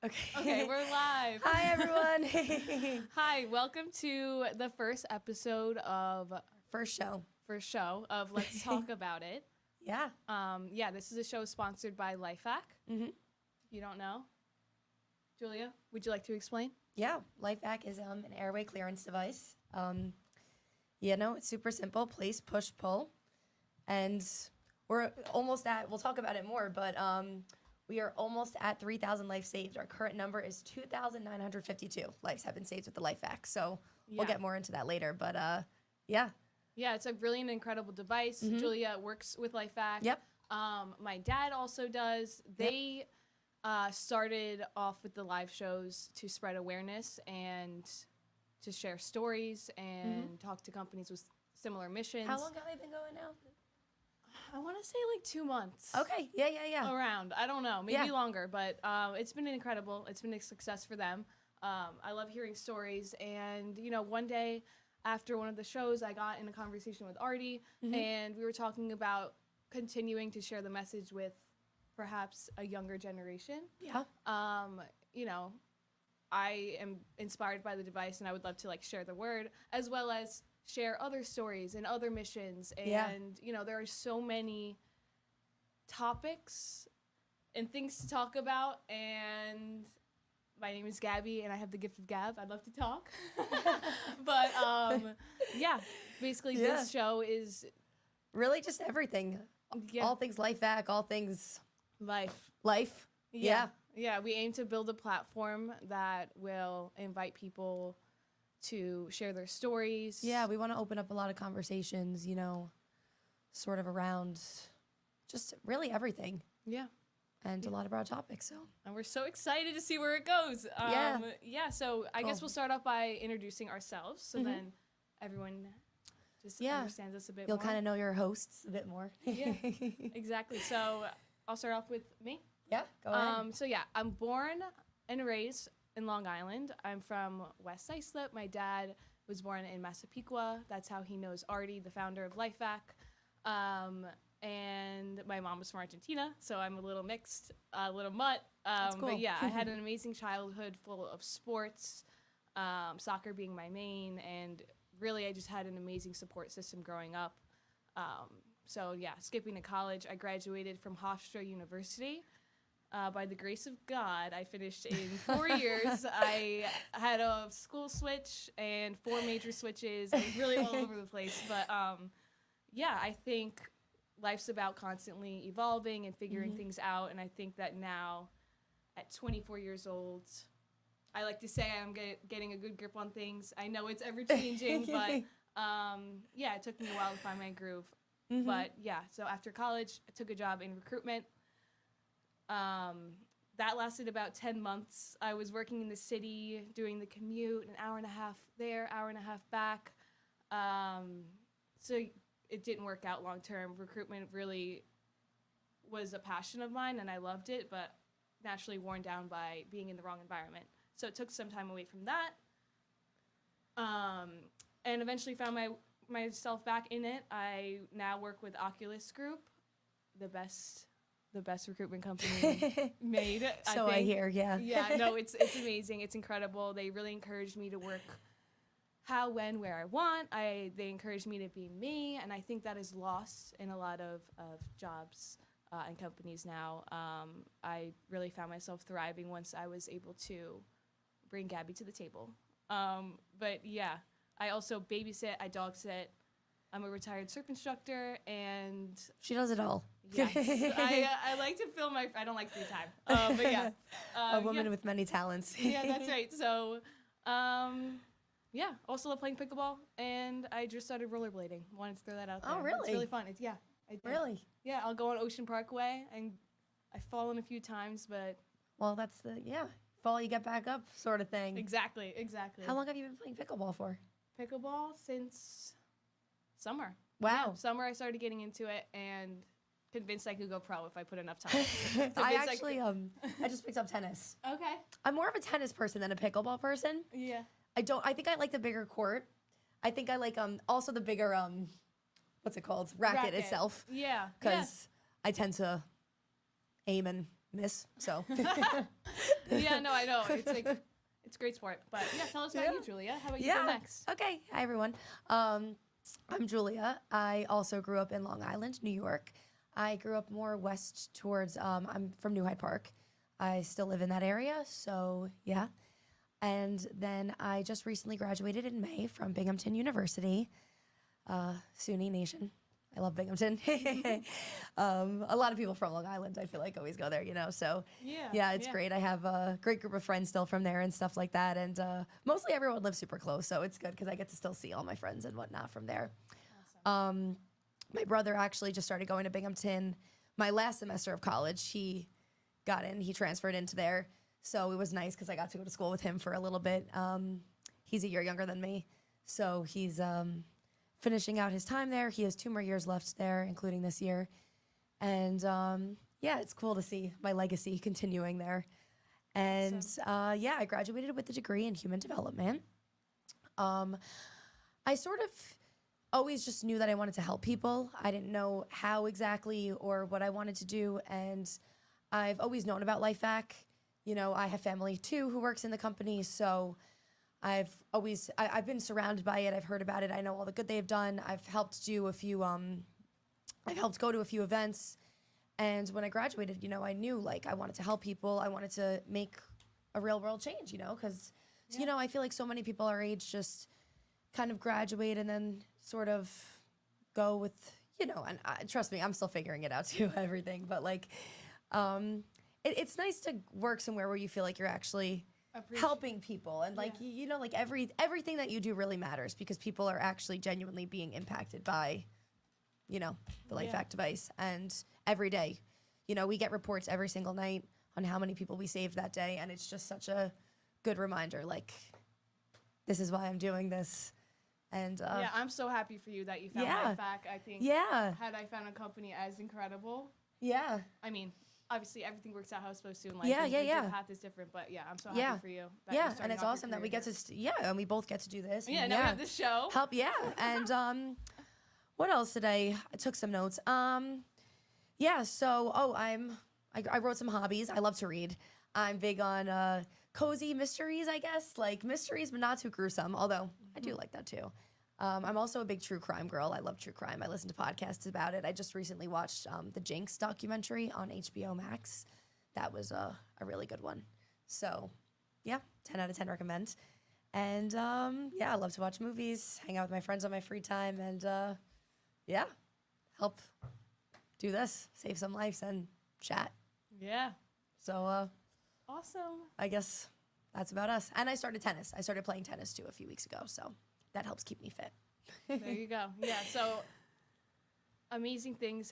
Okay, we're live. Hi, everyone. Hi, welcome to the first episode of First show. of Let's Talk About It. Yeah. This is a show sponsored by LifeHack. Mm-hmm. You don't know? Julia, would you like to explain? Yeah. LifeHack is an airway clearance device. It's super simple. Place, push, pull. And we're almost at, we'll talk about it more, but we are almost at 3,000 lives saved. Our current number is 2,952 lives have been saved with the LifeHack. So we'll get more into that later. But yeah. Yeah, it's a really an incredible device. Mm-hmm. Julia works with LifeHack. Yep. My dad also does. They started off with the live shows to spread awareness and to share stories and talk to companies with similar missions. How long have they been going now? I want to say like 2 months. Okay. Yeah. Around. I don't know. Maybe longer, but it's been incredible. It's been a success for them. I love hearing stories. And, one day after one of the shows, I got in a conversation with Artie, and we were talking about continuing to share the message with perhaps a younger generation. Yeah. I am inspired by the device, and I would love to share the word, as well as share other stories and other missions. And, there are so many topics and things to talk about. And my name is Gabby, and I have the gift of gab. I'd love to talk. But, basically this show is really just everything. All things LifeHack, all things life. Yeah. Yeah, we aim to build a platform that will invite people to share their stories. Yeah, we want to open up a lot of conversations, sort of around just really everything. Yeah. And a lot of broad topics, so. And we're so excited to see where it goes. So I guess we'll start off by introducing ourselves, so then everyone just understands us a bit more. You'll kind of know your hosts a bit more. Yeah, exactly. So I'll start off with me. Yeah, go ahead. I'm born and raised in Long Island. I'm from West Islip. My dad was born in Massapequa. That's how he knows Artie, the founder of LifeHack. And my mom was from Argentina, so I'm a little mixed, a little mutt. That's cool. But yeah, I had an amazing childhood full of sports, soccer being my main, and really I just had an amazing support system growing up. Skipping to college, I graduated from Hofstra University. By the grace of God, I finished in 4 years. I had a school switch and 4 major switches. I was really all over the place. But I think life's about constantly evolving and figuring things out. And I think that now, at 24 years old, I like to say I'm getting a good grip on things. I know it's ever-changing, but it took me a while to find my groove. But so after college, I took a job in recruitment. That lasted about 10 months. I was working in the city, doing the commute, an hour and a half there, hour and a half back. So it didn't work out long term. Recruitment really was a passion of mine, and I loved it, but naturally worn down by being in the wrong environment. So it took some time away from that. And eventually found myself back in it. I now work with Oculus Group, the best recruitment company made. I hear, yeah. Yeah, no, it's amazing. It's incredible. They really encouraged me to work how, when, where I want. They encouraged me to be me, and I think that is lost in a lot of jobs and companies now. I really found myself thriving once I was able to bring Gabby to the table. I also babysit, I dog sit. I'm a retired surf instructor, and she does it all. Yes, I like to fill I don't like free time. A woman with many talents. Yeah, that's right. So, also love playing pickleball, and I just started rollerblading. Wanted to throw that out there. Oh, really? It's really fun. Really? Yeah, I'll go on Ocean Parkway, and I've fallen a few times, but. Well, that's fall you get back up sort of thing. Exactly. How long have you been playing pickleball for? Pickleball since summer. Wow. Yeah, summer I started getting into it, and convinced I could go pro if I put enough time. I just picked up tennis. Okay. I'm more of a tennis person than a pickleball person. Yeah. I think I like the bigger court. I think I like also the bigger what's it called? Racket itself. Yeah. Because I tend to aim and miss, so Yeah, no, I know. It's like, it's great sport. But yeah, tell us about you, Julia. How about you go next? Okay. Hi, everyone. I'm Julia. I also grew up in Long Island, New York. I grew up more west towards, I'm from New Hyde Park. I still live in that area, so yeah. And then I just recently graduated in May from Binghamton University, SUNY Nation. I love Binghamton. A lot of people from Long Island, I feel like, always go there, so yeah, it's great. I have a great group of friends still from there and stuff like that, and mostly everyone lives super close, so it's good because I get to still see all my friends and whatnot from there. Awesome. My brother actually just started going to Binghamton my last semester of college. He transferred into there, so it was nice because I got to go to school with him for a little bit. He's a year younger than me, so he's finishing out his time there. He has 2 more years left there, including this year. And yeah, it's cool to see my legacy continuing there. And yeah, I graduated with a degree in human development. I sort of always just knew that I wanted to help people. I didn't know how exactly or what I wanted to do. And I've always known about LifeVac. I have family too who works in the company, so I've been surrounded by it. I've heard about it. I know all the good they've done. I've helped do a few, I've helped go to a few events. And when I graduated, I knew like I wanted to help people. I wanted to make a real world change, because, I feel like so many people our age just kind of graduate and then sort of go with, and trust me, I'm still figuring it out too, everything. But like, it's nice to work somewhere where you feel like you're actually helping people, and like like everything that you do really matters because people are actually genuinely being impacted by the LifeVac device. And every day, we get reports every single night on how many people we saved that day, and it's just such a good reminder, like, this is why I'm doing this. And yeah, I'm so happy for you that you found LifeVac. I think had I found a company as incredible, I mean, obviously everything works out how it's supposed to in life. The path is different, but yeah, I'm so happy for you. And it's awesome that we get to, and we both get to do this. Yeah, now we have this show. Help, and what else did I took some notes. So I wrote some hobbies. I love to read. I'm big on cozy mysteries, I guess, like mysteries, but not too gruesome. Although I do like that too. I'm also a big true crime girl. I love true crime. I listen to podcasts about it. I just recently watched the Jinx documentary on HBO Max. That was a really good one. So, yeah, 10 out of 10 recommend. And, I love to watch movies, hang out with my friends on my free time, and, help do this, save some lives, and chat. Yeah. So, awesome. I guess that's about us. And I started tennis. I started playing tennis, too, a few weeks ago, so that helps keep me fit. There you go. Yeah, so amazing things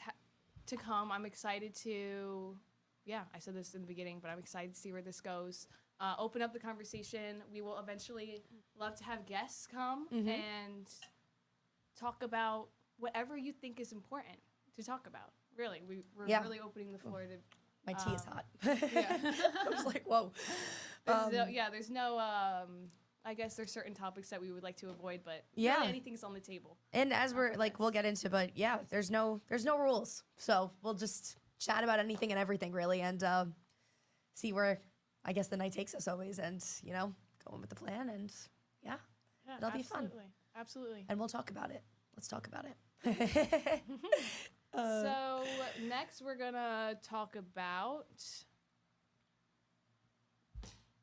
to come. I'm excited to, I said this in the beginning, but I'm excited to see where this goes. Open up the conversation. We will eventually love to have guests come and talk about whatever you think is important to talk about. Really, we're really opening the floor to. My tea is hot. Yeah. I was like, whoa. There's no I guess there's certain topics that we would like to avoid, but really anything's on the table. And as we're like, we'll get into, but there's no rules. So we'll just chat about anything and everything really, and see where I guess the night takes us always, and go in with the plan, and it'll be fun. Absolutely. And we'll talk about it. Let's talk about it. So next we're gonna talk about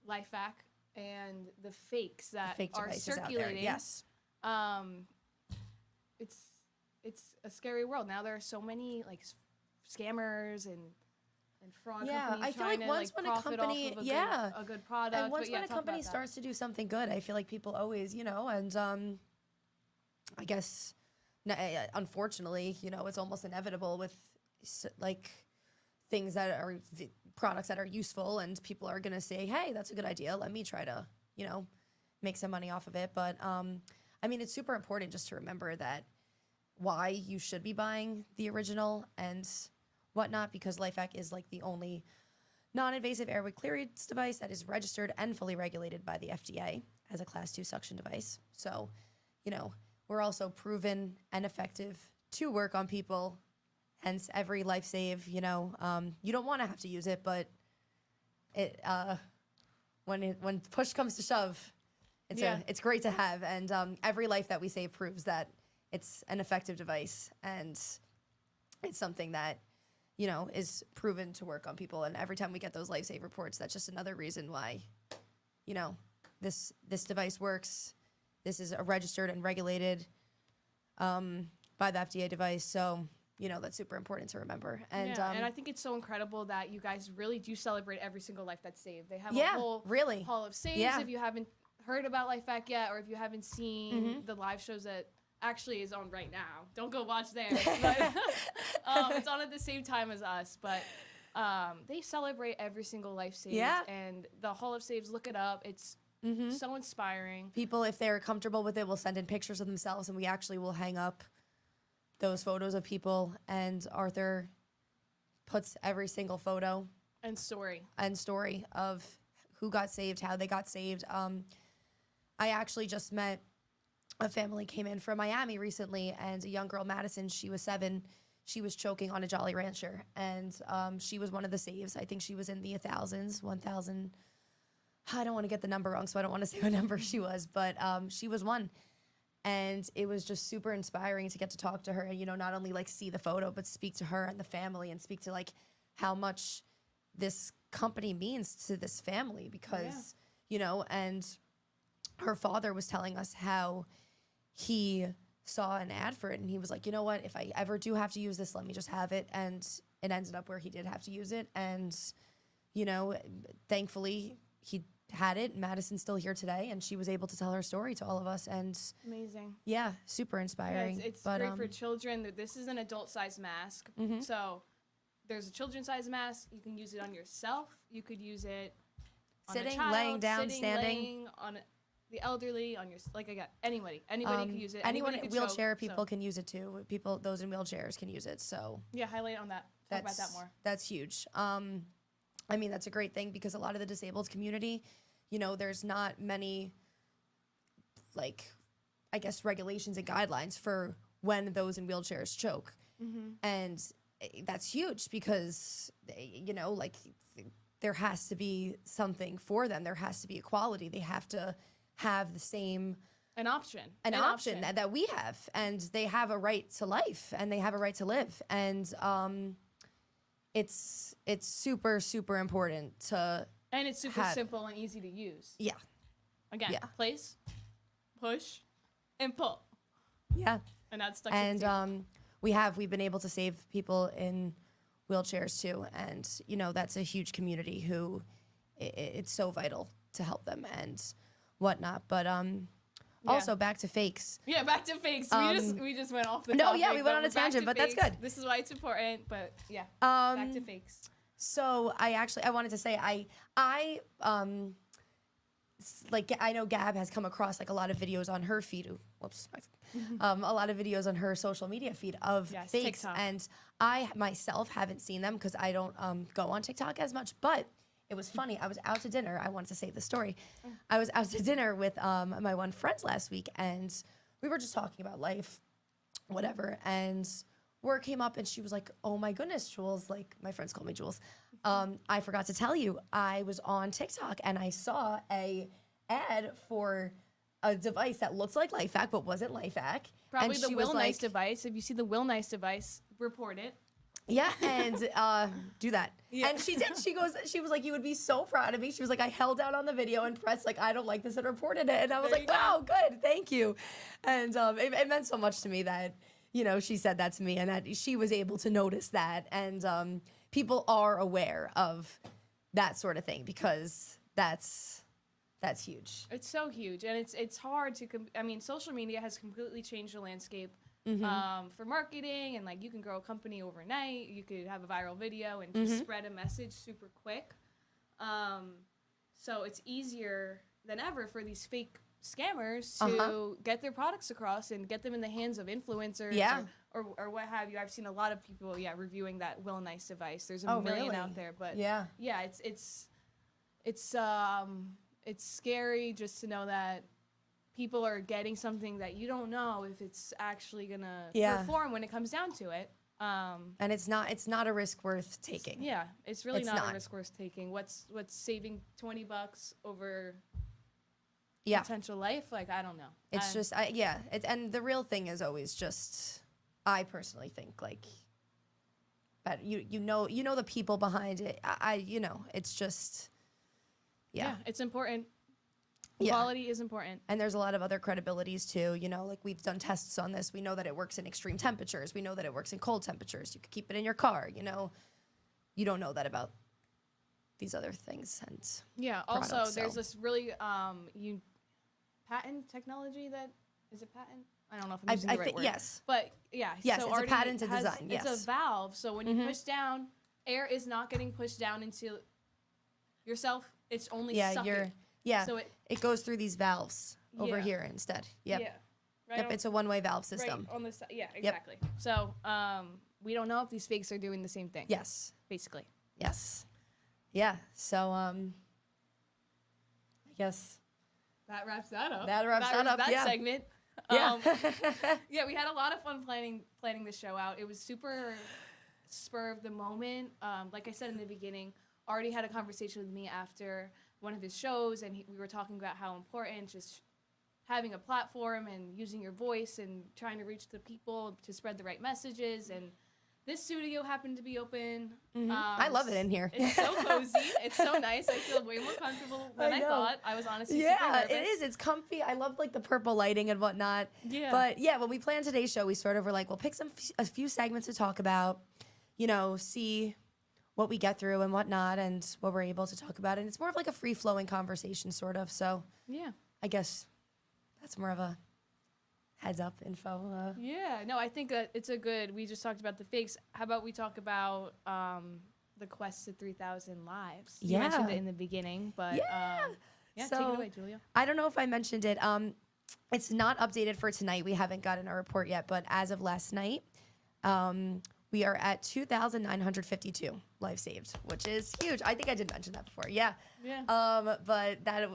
LifeVac and the fakes that are circulating. Yes. It's a scary world. Now there are so many like scammers and fraud companies I feel like once when a company a good product. And once when a company starts to do something good, I feel like people always, and I guess unfortunately, it's almost inevitable with like things that are products that are useful, and people are going to say, hey, that's a good idea. Let me try to, make some money off of it. But I mean, it's super important just to remember that why you should be buying the original and whatnot, because LifeVac is like the only non-invasive airway clearance device that is registered and fully regulated by the FDA as a Class 2 suction device. So, we're also proven and effective to work on people. Hence, every life save, you don't want to have to use it, but it when push comes to shove, it's great to have. And every life that we save proves that it's an effective device, and it's something that, you know, is proven to work on people. And every time we get those life save reports, that's just another reason why, you know, this device works. This is a registered and regulated by the FDA device. So, you know, that's super important to remember. And and I think it's so incredible that you guys really do celebrate every single life that's saved. They have a whole hall of saves. If you haven't heard about LifeVac yet, or if you haven't seen the live shows that actually is on right now, don't go watch theirs. But it's on at the same time as us. But they celebrate every single life saved. And the hall of saves, look it up. It's so inspiring. People, if they're comfortable with it, will send in pictures of themselves, and we actually will hang up those photos of people. And Arthur puts every single photo and story of who got saved, how they got saved. I actually just met a family came in from Miami recently, and a young girl, Madison, she was 7. She was choking on a Jolly Rancher, and she was one of the saves. I think she was in the 1,000. I don't want to get the number wrong, so I don't want to say what number she was, but she was one. And it was just super inspiring to get to talk to her and, you know, not only like see the photo, but speak to her and the family, and speak to like how much this company means to this family, because, you know, and her father was telling us how he saw an ad for it, and he was like, you know what, if I ever do have to use this, let me just have it. And it ended up where he did have to use it. And, you know, thankfully he had it. Madison's still here today, and she was able to tell her story to all of us. And amazing. Yeah, super inspiring. It's great for children. This is an adult-sized mask. So there's a children's-sized mask. You can use it on yourself. You could use it on sitting, a child, laying down, standing. Laying on the elderly, on your, like I got anybody can use it. Anyone in wheelchair, choke, people can use it too. People, those in wheelchairs can use it. So yeah, highlight on that. Talk about that more. That's huge. I mean, that's a great thing, because a lot of the disabled community, you know, there's not many, like, I guess, regulations and guidelines for when those in wheelchairs choke. And that's huge, because, you know, like, there has to be something for them. There has to be equality. They have to have the same an option that we have, and they have a right to life, and they have a right to live. And it's super, super important to, and it's super simple and easy to use. Yeah. Again, place, push, and pull. Yeah. And that's stuck. And we've been able to save people in wheelchairs too, and, you know, that's a huge community who it's so vital to help them and whatnot. But also back to fakes. Yeah, back to fakes. We just went off the No, topic, yeah, we went on a tangent, but that's good. This is why it's important. But yeah, back to fakes. So I wanted to say I know Gab has come across like a lot of videos on her feed. A lot of videos on her social media feed of fakes, TikTok. And I myself haven't seen them because I don't go on TikTok as much. But it was funny. I was out to dinner. I wanted to save the story. I was out to dinner with my one friend last week, and we were just talking about life, whatever. And word came up, and she was like, "Oh my goodness, Jules!" Like, my friends call me Jules. I forgot to tell you, I was on TikTok and I saw a ad for a device that looks like LifeVac but wasn't LifeVac. Probably the Will Nice device. If you see the Will Nice device, report it. Yeah, and do that. Yeah. And she did. She was like, "You would be so proud of me." She was like, "I held down on the video and pressed like, I don't like this," and reported it. And I was like, "Wow, good, thank you." And it meant so much to me that, you know, she said that to me, and that she was able to notice that. And people are aware of that sort of thing, because that's huge. It's so huge, and it's hard to. I mean, social media has completely changed the landscape for marketing, and like you can grow a company overnight. You could have a viral video and just spread a message super quick. So it's easier than ever for these fake scammers to get their products across and get them in the hands of influencers or what have you. I've seen a lot of people reviewing that Will Nice device. There's a million out there, but it's scary just to know that people are getting something that you don't know if it's actually gonna perform when it comes down to it. And it's not a risk worth taking. Yeah, it's really It's not not. a risk worth taking. What's saving $20 over Yeah. potential life? Like, I don't know. It's just, and the real thing is always just, I personally think, like, but you know the people behind it. It's just, yeah, it's important. Yeah. Quality is important. And there's a lot of other credibilities too. Like we've done tests on this. We know that it works in extreme temperatures. We know that it works in cold temperatures. You could keep it in your car. You don't know that about these other things. And Yeah. products, Also, so. there's this really patent technology that is it patent? I don't know if I'm using the right word. Yes. But yeah. Yes, so it's a already patented has- design, It's yes. a valve. So when you push down, air is not getting pushed down into yourself. It's only sucking. So it goes through these valves over Yeah. here instead. Yep. Yeah. Right Yep. on- It's a one-way valve system. Right on the side. Yeah, exactly. So we don't know if these fakes are doing the same thing. Yes. Basically. Yes. Yeah. So I guess That wraps that up. That wraps that up, That yeah. segment. yeah. Yeah, we had a lot of fun planning this show out. It was super spur of the moment. Like I said in the beginning, already had a conversation with me after one of his shows, and we were talking about how important just having a platform and using your voice and trying to reach the people to spread the right messages. And this studio happened to be open. I love it in here. It's so cozy. It's so nice. I feel way more comfortable than I know. thought. I was honestly super Yeah, nervous. it is. It's comfy. I love like the purple lighting and whatnot. Yeah. But yeah, when we planned today's show, we sort of were like, we'll pick a few segments to talk about, see what we get through and whatnot and what we're able to talk about. And it's more of like a free flowing conversation sort of. So Yeah. I guess that's more of a heads up info. Yeah, no, I think that we just talked about the fakes. How about we talk about the quest to 3,000 lives? You mentioned it in the beginning, but take So- it away, Julia. I don't know if I mentioned it. It's not updated for tonight. We haven't gotten a report yet, but as of last night, we are at 2,952 lives saved, which is huge. I think I did mention that before. Yeah. Yeah. But that,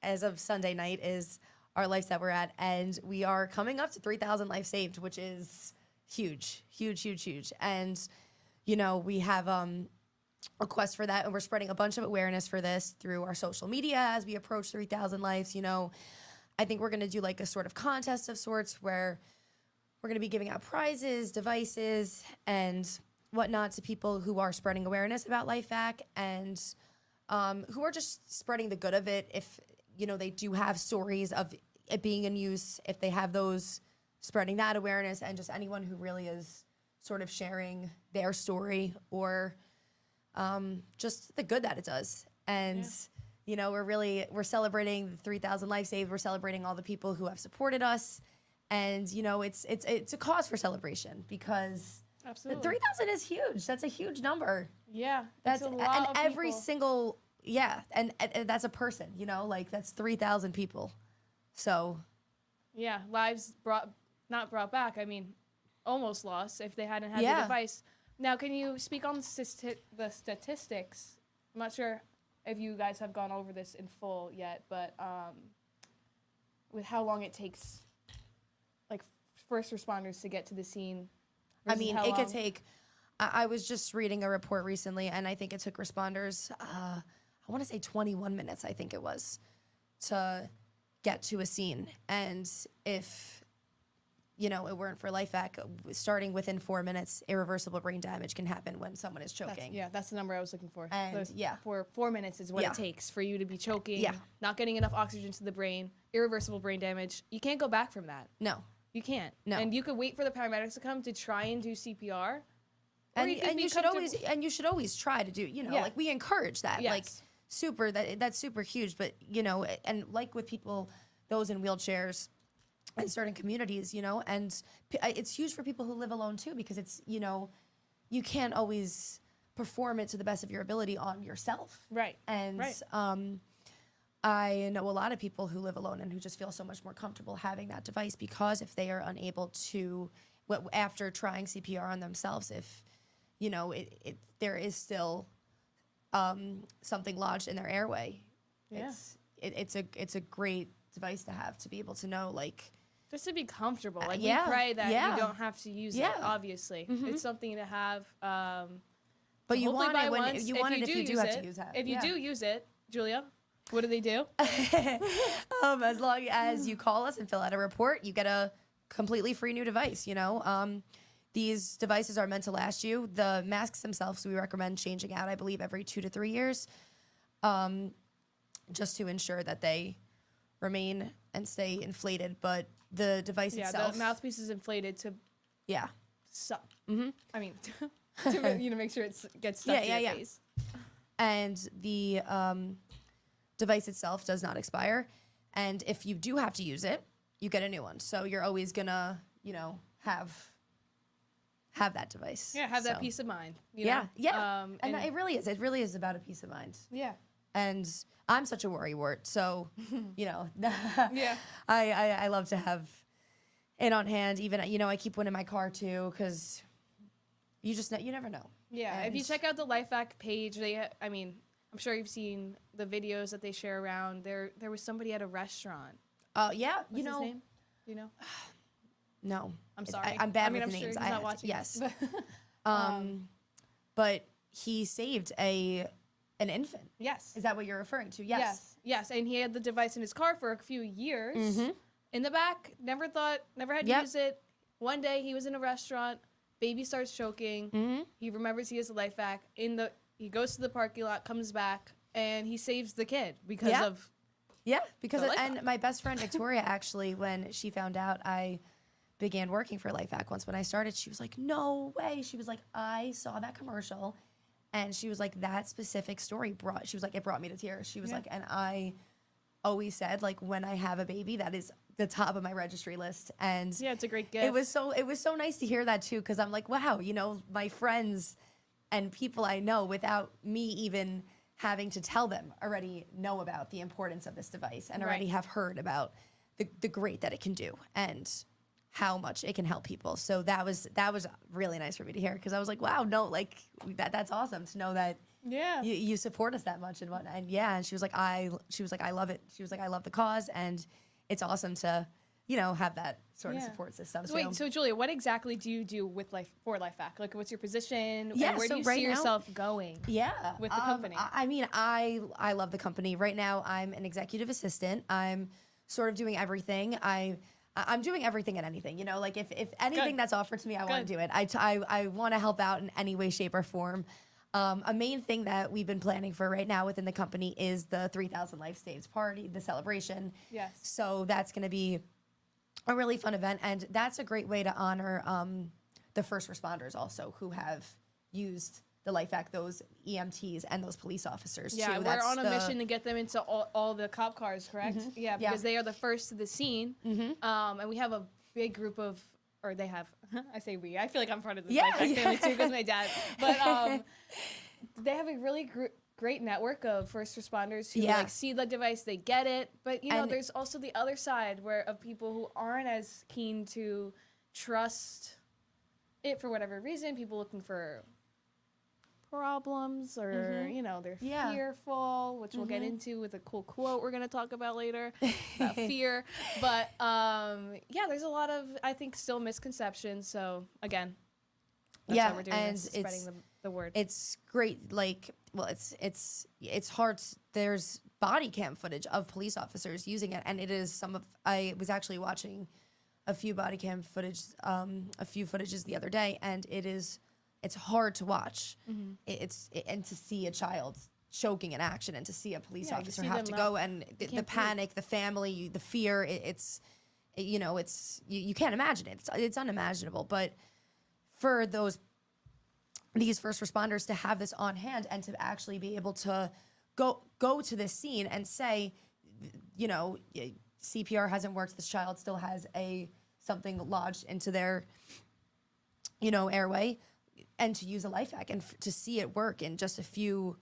as of Sunday night, is our lives that we're at, and we are coming up to 3,000 lives saved, which is huge, huge, huge, huge. And we have a quest for that, and we're spreading a bunch of awareness for this through our social media as we approach 3,000 lives. I think we're gonna do like a sort of contest of sorts where we're gonna be giving out prizes, devices, and whatnot to people who are spreading awareness about LifeVac and who are just spreading the good of it. If they do have stories of it being in use, if they have those, spreading that awareness, and just anyone who really is sort of sharing their story or just the good that it does. And we're celebrating the 3,000 lives saved. We're celebrating all the people who have supported us, and it's a cause for celebration because Absolutely. 3,000 is huge. That's a huge number. Yeah. That's a lot and of every people. single and that's a person. Like that's 3,000 people. So Yeah, lives not brought back. I mean, almost lost if they hadn't had the Yeah. device. Now, can you speak on the statistics? I'm not sure if you guys have gone over this in full yet, but with how long it takes, like first responders to get to the scene. I versus mean, how it could long- take. I was just reading a report recently, and I think it took responders. I want to say 21 minutes. I think it was to get to a scene, and if it weren't for LifeVac, starting within 4 minutes, irreversible brain damage can happen when someone is choking. That's the number I was looking for. And, yeah. For 4 minutes is what Yeah. it takes for you to be choking, Yeah. not getting enough oxygen to the brain, irreversible brain damage. You can't go back from that. No. You can't. No. And you could wait for the paramedics to come to try and do CPR. And could be you should comfortable- always try to do, Yeah. like we encourage that. Yes. Like that's super huge, but and like with people, those in wheelchairs in certain communities, and it's huge for people who live alone too, because it's, you can't always perform it to the best of your ability on yourself. Right. And Right. I know a lot of people who live alone and who just feel so much more comfortable having that device, because if they are unable to, after trying CPR on themselves, if there is still something lodged in their airway, Yeah. it's a great device to have, to be able to know, like, Just to be comfortable. Like, yeah, we pray that yeah. you don't have to use it, Yeah. obviously. It's something to have. But you hopefully want buy it when once. you want it if you do use have it. to use it. If you Yeah. do use it, Julia, what do they do? As long as you call us and fill out a report, you get a completely free new device. These devices are meant to last you. The masks themselves, we recommend changing out, I believe, every 2 to 3 years, just to ensure that they remain and stay inflated. But the device Yeah, itself, the mouthpiece is inflated to yeah, suck. I mean, to make sure it gets stuck to your face. And the device itself does not expire. And if you do have to use it, you get a new one. So you're always gonna, have that device. Yeah, have So, that peace of mind. Yeah. And it really is. It really is about a peace of mind. yeah. And I'm such a worrywart, so Yeah. I love to have it on hand. Even I keep one in my car too, because you never know. Yeah, if you check out the LifeVac page, I'm sure you've seen the videos that they share around. There was somebody at a restaurant. Yeah, What's his name? Do you know? No, I'm sorry. I'm bad with I'm names. sure he's not watching. Yes. But he saved an infant. Yes. Is that what you're referring to? Yes. Yes, and he had the device in his car for a few years. In the back, never had to use it. One day he was in a restaurant, baby starts choking. He remembers he has a LifeVac. He goes to the parking lot, comes back, and he saves the kid because of. Yeah, because the and LifeVac. my best friend Victoria actually, when she found out I began working for LifeVac once when I started, she was like, "No way!" She was like, "I saw that commercial," and she was like, "That specific story it brought me to tears." She was like, "And I always said, like, when I have a baby, that is the top of my registry list." And Yeah, it's a great gift. it was so nice to hear that too, because I'm like, wow, my friends and people I know, without me even having to tell them, already know about the importance of this device and already Right. have heard about the great that it can do and how much it can help people. So that was really nice for me to hear, because I was like, wow, no, like that's awesome to know that Yeah. you support us that much and whatnot. And and she was like, I love it. She was like, I love the cause, and it's awesome to have that sort of support system. So wait, so Julia, what exactly do you do with for LifeVac? Like, what's your position? Yeah, and where so do you right see now- yourself going? Yeah, with the company? I love the company. Right now, I'm an executive assistant. I'm sort of doing everything. I'm doing everything and anything. Like if anything Good. that's offered to me, I want Good. to do it. I want to help out in any way, shape, or form. A main thing that we've been planning for right now within the company is the 3,000 Life Saves party, the celebration. Yes. So that's going to be a really fun event, and that's a great way to honor the first responders also who have used the LifeVac, those EMTs and those police officers Yeah, too. we're on a mission to get them into all the cop cars, correct? Yeah, because they are the first to the scene. And we have a big group of, or they have, I say we, I feel like I'm part of the LifeVac family too because my dad. But they have a really great network of first responders who like see the device, they get it. But And there's also the other side of people who aren't as keen to trust it for whatever reason. People looking for problems, or they're fearful, which we'll get into with a cool quote we're going to talk about later about fear. But there's a lot of, I think, still misconceptions. So again, that's why we're doing and this, spreading the word. It's great. Like, well, it's hard. There's body cam footage of police officers using it, and it is I was actually watching a few body cam footage, a few footages the other day, and it's hard to watch. And to see a child choking in action, and to see a police officer have to go, and the panic, the family, the fear, you can't imagine it. It's unimaginable. But for these first responders to have this on hand and to actually be able to go to this scene and say, CPR hasn't worked, this child still has something lodged into their airway, and to use a LifeVac and to see it work in just a few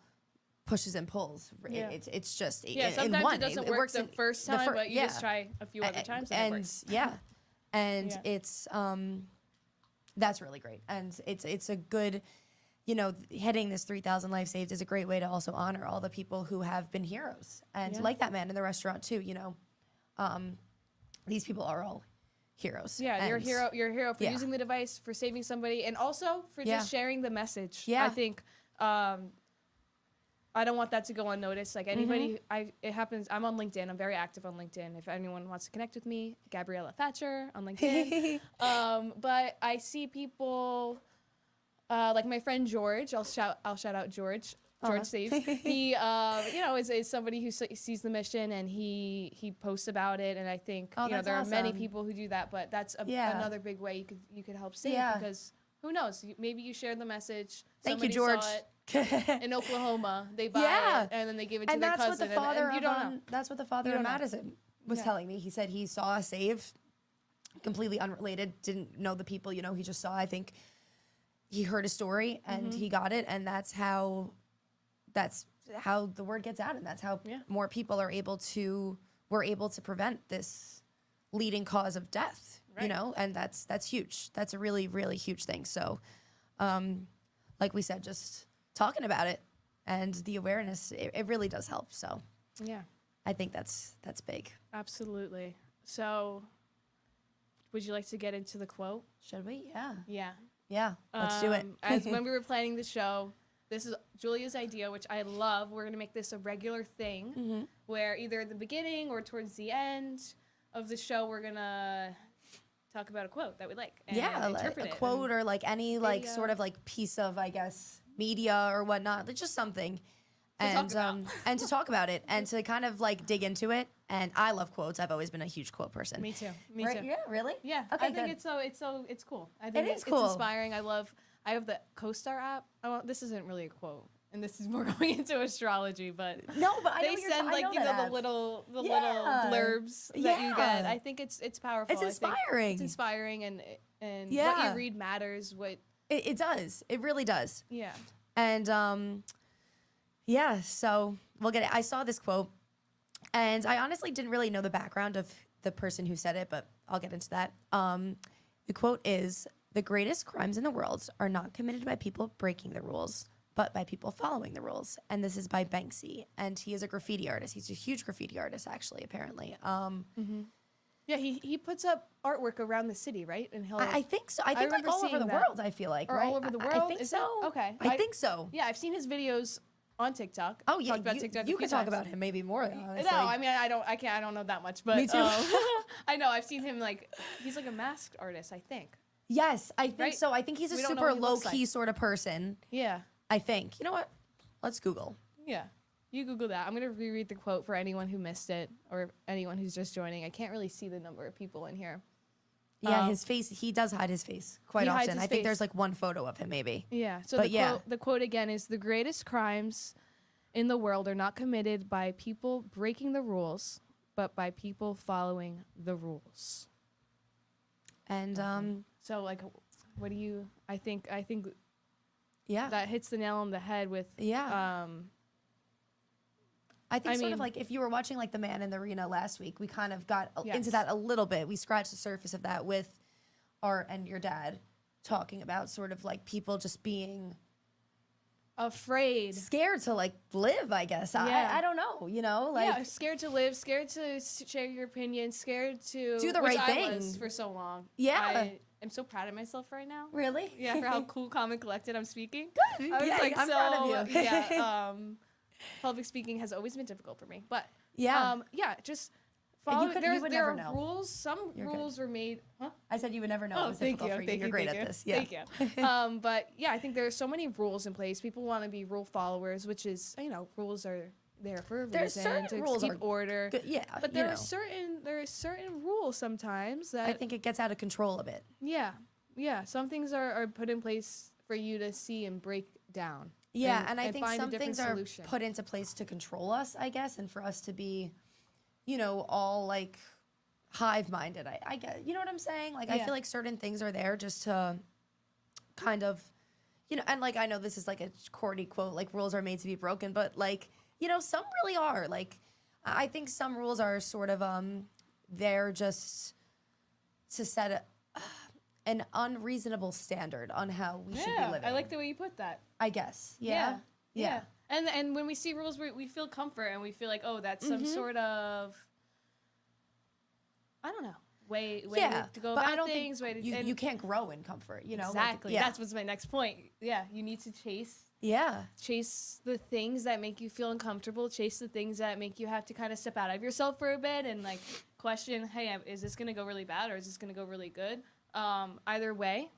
pushes and pulls. It's just sometimes in one. it doesn't work the first time, but you just try a few other times and it works. It's that's really great, and it's a good, hitting this 3,000 life saved is a great way to also honor all the people who have been heroes, and like that man in the restaurant too. These people are all heroes. Yeah, you're a And- hero. You're a hero for Yeah. using the device, for saving somebody, and also for Yeah. just sharing the message. Yeah. I think I don't want that to go unnoticed. Like anybody, it happens. I'm on LinkedIn. I'm very active on LinkedIn. If anyone wants to connect with me, Gabriella Thatcher on LinkedIn. But I see people like my friend George. I'll shout out George. George Saves. He, is somebody who sees the mission and he posts about it. And I think there are many awesome. people who do that. But that's another big way you could help save because who knows? Maybe you share the message. Thank you, Somebody George. saw it in Oklahoma. They buy it and then they give it to And their that's cousin. what the father and you don't know. that's what the father You of don't know. Madison was telling me. He said he saw a save, completely unrelated, didn't know the people. He just saw. I think he heard a story and he got it, and that's how the word gets out, and that's how more people were able to prevent this leading cause of death. Right. And that's huge. That's a really, really huge thing. So, like we said, just talking about it and the awareness, it really does help. So Yeah, I think that's big. absolutely. So, would you like to get into the quote? Should we? Yeah. Yeah. Yeah. Let's do it. As when we were planning the show, this is Julia's idea, which I love. We're going to make this a regular thing where either at the beginning or towards the end of the show, we're going to talk about a quote that we like and interpret a it. quote or like any video. sort of like piece of, I guess, media or whatnot. Like just something. And and to talk about it and to kind of like dig into it. And I love quotes. I've always been a huge quote person. Me too. Right? Too. Yeah, really? Yeah. Okay, I think good. it's cool. I think It is cool. It's inspiring. I have the CoStar app. This isn't really a quote, and this is more going into astrology, but No, but I know they what you're send I like know the that app. little Yeah. blurbs that you get. Yeah. I think it's powerful. It's I think inspiring. it's inspiring, and what Yeah. you read matters. It does. It really does. Yeah. And yeah, so we'll get it. I saw this quote, and I honestly didn't really know the background of the person who said it, but I'll get into that. The quote is, "The greatest crimes in the world are not committed by people breaking the rules, but by people following the rules." And this is by Banksy, and he is a graffiti artist. He's a huge graffiti artist, actually, apparently. Yeah, he puts up artwork around the city, right? And he'll I think so. I think like remember all over seeing the that. world, I feel like, or right? all over the world. I think Is so. it? Okay. I think so. Yeah, I've seen his videos on TikTok. Oh yeah, Talked about TikTok a you few can talk times. about him maybe more. Honestly. No, I mean I don't know that much, but Me too. I know I've seen him he's like a masked artist, I think. Yes, I think Right? so. I think he's a We don't know super what he low looks key like. sort of person. Yeah, I think. You know what? Let's Google. yeah. You Google that. I'm gonna reread the quote for anyone who missed it or anyone who's just joining. I can't really see the number of people in here. Yeah, his face. He does hide his face quite He hides often. his I think face. there's like one photo of him, maybe. Yeah. So But yeah. the quote again is, "The greatest crimes in the world are not committed by people breaking the rules, but by people following the rules." And So what do you? I think yeah, that hits the nail on the head with yeah. I think I sort mean- of like if you were watching like The Man in the Arena last week, we kind of got Yes. into that a little bit. We scratched the surface of that with Art and your dad talking about sort of like people just being afraid. scared to like live, I guess. Yeah. I don't know, like Yeah, scared to live, scared to share your opinion, scared to Do the which right I was thing. for so long. Yeah. I am so proud of myself right now. really? Yeah, for how cool, calm, and collected I'm speaking. Good. I was Yeah, like, I'm so, proud of you. yeah, public speaking has always been difficult for me, but Yeah. just And follow. you would there never are know. rules. Some You're good. rules were made. Huh? I said you would never know. It was thank difficult you, for you. thank You're you, great thank at you. this. Yeah. Thank you. But yeah, I think there are so many rules in place. People want to be rule followers, which is rules are there for a There are reason certain to rules keep are order. Good. Yeah. But there are certain rules sometimes that I think it gets out of control a bit. yeah, some things are put in place for you to see and break down. Yeah, and I think find a some different things are solution. put into place to control us, I guess, and for us to be, all like hive-minded. I get, you know what I'm saying? Like, I Yeah. feel like certain things are there just to kind of, and like, I know this is like a corny quote, like rules are made to be broken, but like, some really are. Like, I think some rules are sort of, there just to set an unreasonable standard on how we should be living. I like the way you put that. I guess. Yeah. Yeah. And when we see rules, we feel comfort and we feel like, oh, that's some sort of, I don't know. way Yeah, to go but I about don't things. think you can't grow in comfort. You know, exactly. Like, yeah. That's what's my next point. Yeah, you need to chase Yeah. the things that make you feel uncomfortable. Chase the things that make you have to kind of step out of yourself for a bit and like question, hey, is this gonna go really bad or is this gonna go really good? Either way.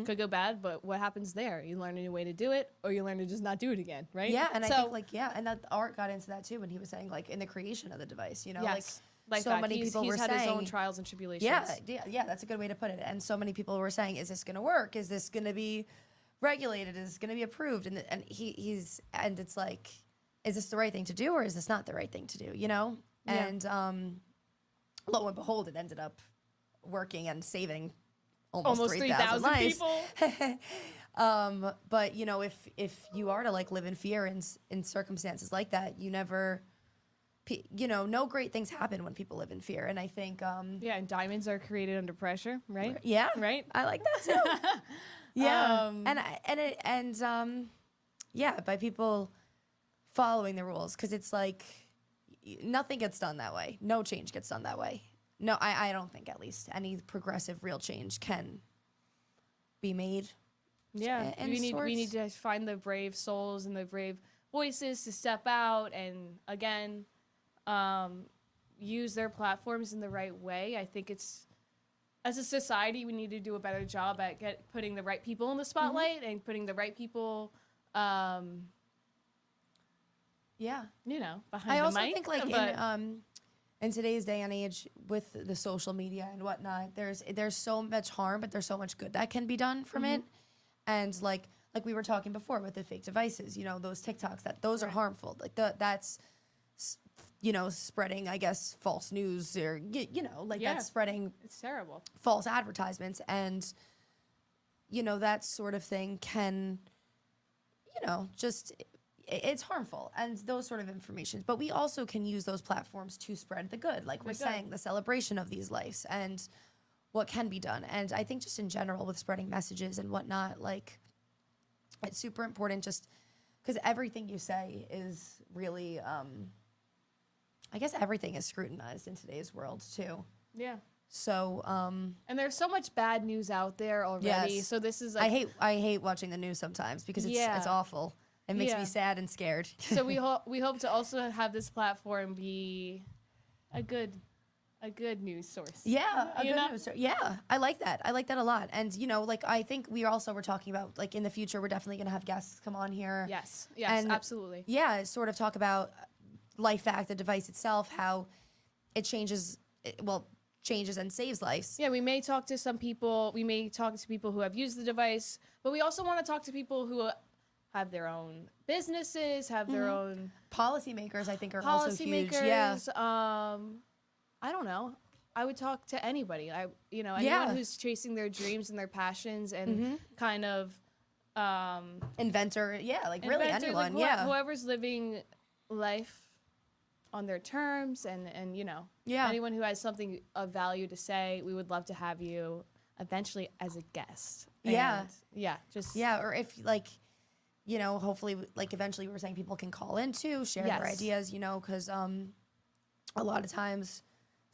Could go bad, but what happens there? You learn a new way to do it, or you learn to just not do it again, right? Yeah, and I think like and that Art got into that too when he was saying like in the creation of the device, you know, like so many people were had saying his own trials and tribulations. Yeah, that's a good way to put it. And so many people were saying, is this going to work? Is this going to be regulated? Is it going to be approved? And and it's like, is this the right thing to do or is this not the right thing to do? You know, and lo and behold, it ended up working and saving almost 3,000 lives. people. But you know, if you are to like live in fear in circumstances like that, you never, you know, no great things happen when people live in fear. And I think, yeah, and diamonds are created under pressure, right? Yeah, right. I like that too. Yeah, yeah, by people following the rules, because it's like nothing gets done that way. No change gets done that way. No, I don't think at least any progressive real change can be made. Yeah, we need to find the brave souls and the brave voices to step out and again use their platforms in the right way. I think it's, as a society, we need to do a better job at putting the right people in the spotlight and putting the right people you know, behind the mic. I also think like in today's day and age with the social media and whatnot, there's so much harm, but there's so much good that can be done from it. And like we were talking before with the fake devices, you know, those TikToks, those are harmful. Like that's, you know, spreading, I guess, false news or, you know, like that's spreading. It's terrible. False advertisements. And, you know, that sort of thing can, you know, just, it's harmful and those sort of information. But we also can use those platforms to spread the good, like we're saying, the celebration of these lives and what can be done. And I think just in general with spreading messages and whatnot, like it's super important just because everything you say is really, I guess everything is scrutinized in today's world too. Yeah. So, and there's so much bad news out there already. Yes. So this is like, I hate watching the news sometimes because it's awful. It makes me sad and scared. So we hope to also have this platform be a good news source. Yeah, a good news source. Yeah, I like that. I like that a lot. And you know, like I think we also were talking about like in the future we're definitely gonna have guests come on here. Yes, and absolutely. Yeah, sort of talk about Life Act, the device itself, how it changes and saves lives. Yeah, we may talk to some people. We may talk to people who have used the device, but we also want to talk to people who have their own businesses, have their own policymakers. I think are also huge. Yeah. I don't know. I would talk to anybody. Anyone who's chasing their dreams and their passions and kind of inventor. Yeah, like really anyone. Like whoever's living life on their terms and you know, anyone who has something of value to say, we would love to have you eventually as a guest. And or if like, you know, hopefully like eventually we were saying people can call in too, share their ideas, you know, because a lot of times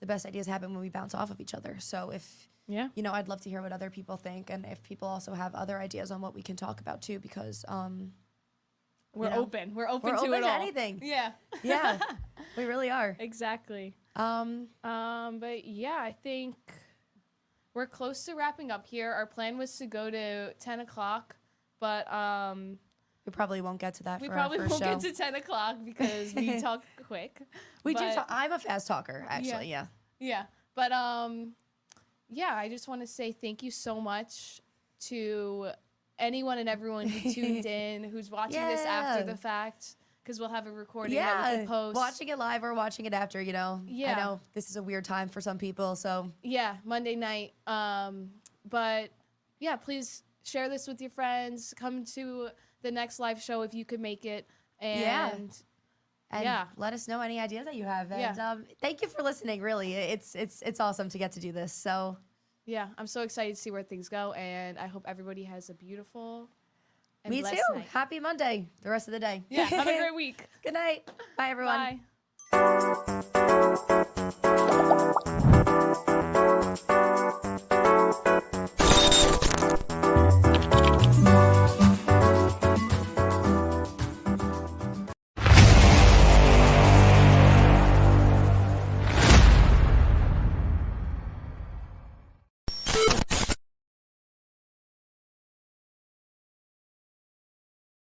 the best ideas happen when we bounce off of each other. So if you know, I'd love to hear what other people think and if people also have other ideas on what we can talk about too, because we're open. We're open to it all. Anything. Yeah. Yeah. We really are. Exactly. But yeah, I think we're close to wrapping up here. Our plan was to go to 10 o'clock, but we probably won't get to that. We probably won't get to 10 o'clock because we talk quick. We do talk. I'm a fast talker, actually. Yeah. Yeah. But I just want to say thank you so much to anyone and everyone who tuned in, who's watching this after the fact, because we'll have a recording that we can post. Watching it live or watching it after, you know. Yeah. I know this is a weird time for some people, so. Yeah, Monday night. But yeah, please share this with your friends. Come to the next live show if you could make it. And let us know any ideas that you have. And thank you for listening, really. It's awesome to get to do this, so. Yeah, I'm so excited to see where things go, and I hope everybody has a beautiful and Me blessed too. night. Happy Monday, the rest of the day. Yeah, have a great week. Good night. Bye, everyone. Bye.